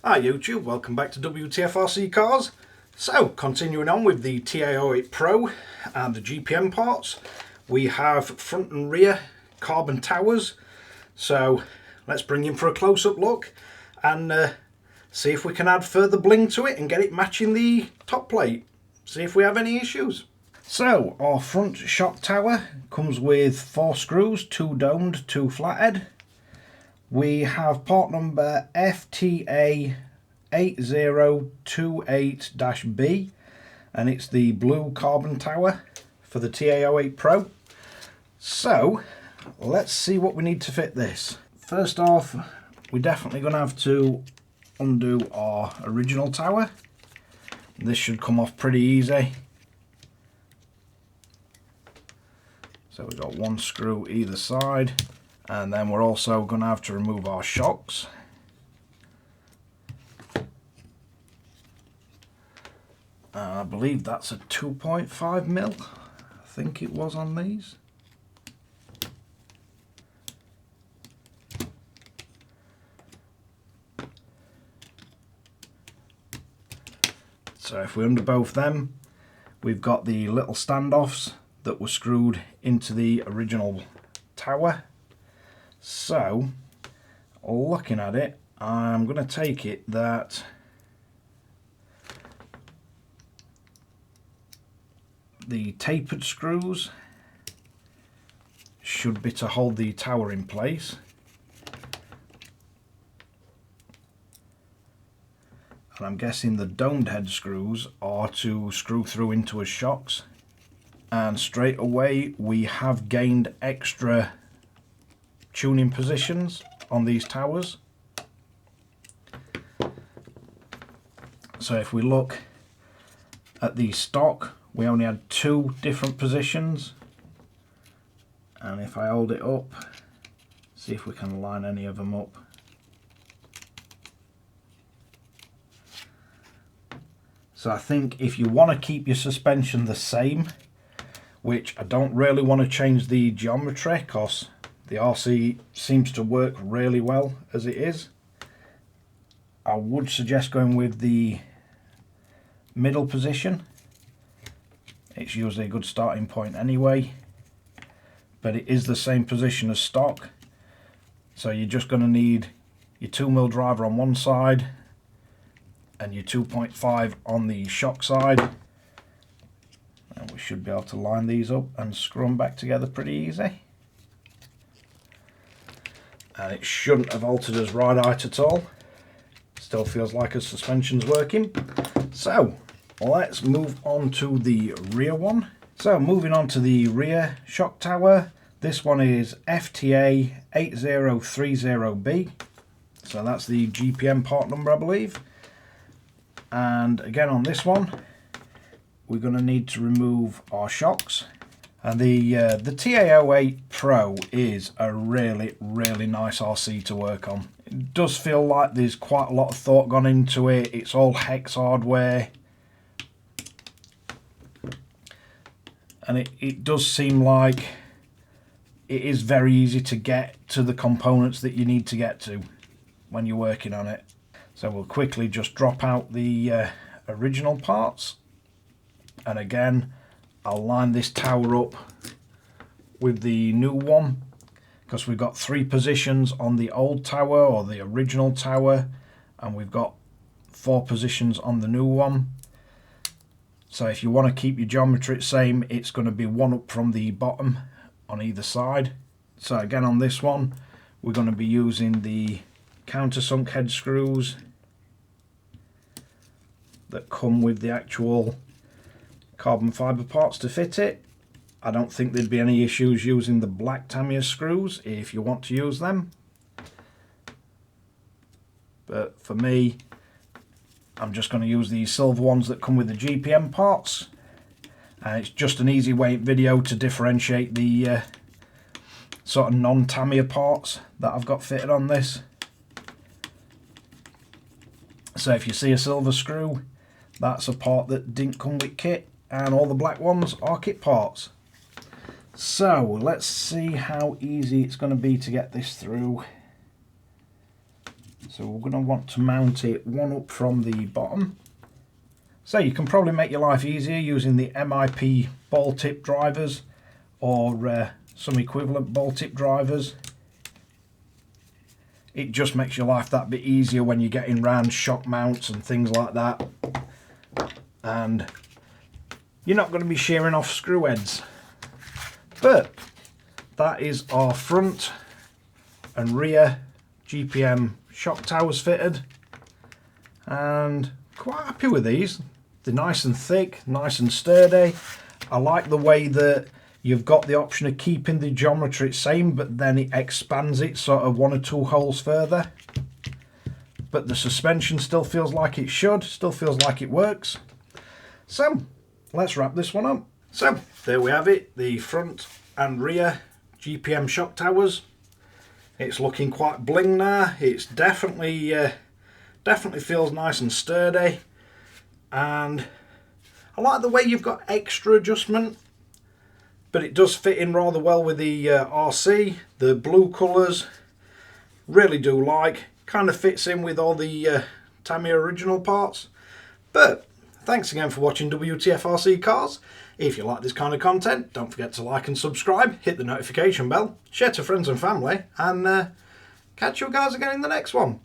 Hi YouTube, welcome back to Wtf Rc Cars. So, continuing on with the TAMIYA Pro and the GPM parts, we have front and rear carbon towers. So let's bring in for a close-up look and see if we can add further bling to it and get it matching the top plate. See if we have any issues. So our front shock tower comes with 4 screws, 2 domed, 2 flathead. We have part number FTA8028-B and it's the blue carbon tower for the TA08 Pro. So let's see what we need to fit this. First off, we're definitely going to have to undo our original tower. This should come off pretty easy. So we've got 1 screw either side. And then we're also going to have to remove our shocks. I believe that's a 2.5mm. I think it was on these. So if we undo both them, we've got the little standoffs that were screwed into the original tower. So, looking at it, I'm going to take it that the tapered screws should be to hold the tower in place. And I'm guessing the domed head screws are to screw through into as shocks. And straight away we have gained extra tuning positions on these towers. So if we look at the stock, we only had 2 different positions, and if I hold it up, see if we can line any of them up. So I think if you want to keep your suspension the same, which I don't really want to change the geometry because the RC seems to work really well as it is, I would suggest going with the middle position. It's usually a good starting point anyway, but it is the same position as stock. So you're just going to need your 2mm driver on one side and your 2.5 on the shock side. And we should be able to line these up and screw them back together pretty easy. And it shouldn't have altered as ride height at all. Still feels like a suspension's working. So let's move on to the rear one. So moving on to the rear shock tower, this one is FTA8030B. So that's the GPM part number, I believe. And again on this one, we're going to need to remove our shocks. And the TA08 Pro is a really nice RC to work on. It does feel like there's quite a lot of thought gone into it. It's all hex hardware. And it does seem like it is very easy to get to the components that you need to get to when you're working on it. So we'll quickly just drop out the original parts. And again, I'll line this tower up with the new one because we've got 3 positions on the old tower or the original tower, and we've got 4 positions on the new one. So if you want to keep your geometry the same, it's going to be 1 up from the bottom on either side. So again on this one, we're going to be using the countersunk head screws that come with the actual carbon fibre parts to fit it. I don't think there'd be any issues using the black Tamiya screws if you want to use them. But for me, I'm just going to use these silver ones that come with the GPM parts. And it's just an easy way in video to differentiate the sort of non-Tamiya parts that I've got fitted on this. So if you see a silver screw, that's a part that didn't come with kit. And all the black ones are kit parts. So let's see how easy it's going to be to get this through. So we're going to want to mount it one up from the bottom. So you can probably make your life easier using the MIP ball tip drivers or some equivalent ball tip drivers. It just makes your life that bit easier when you're getting round shock mounts and things like that. And you're not going to be shearing off screw heads. But that is our front and rear GPM shock towers fitted, and quite happy with these. They're nice and thick, nice and sturdy. I like the way that you've got the option of keeping the geometry same, but then it expands it sort of 1 or 2 holes further. But the suspension still feels like it should, still feels like it works. So let's wrap this one up. So there we have it, the front and rear GPM shock towers. It's looking quite bling now. It's definitely feels nice and sturdy, and I like the way you've got extra adjustment, but it does fit in rather well with the RC. The blue colours, really do like. Kind of fits in with all the Tamiya original parts. But thanks again for watching Wtf Rc Cars. If you like this kind of content, don't forget to like and subscribe, hit the notification bell, share to friends and family, and catch you guys again in the next one.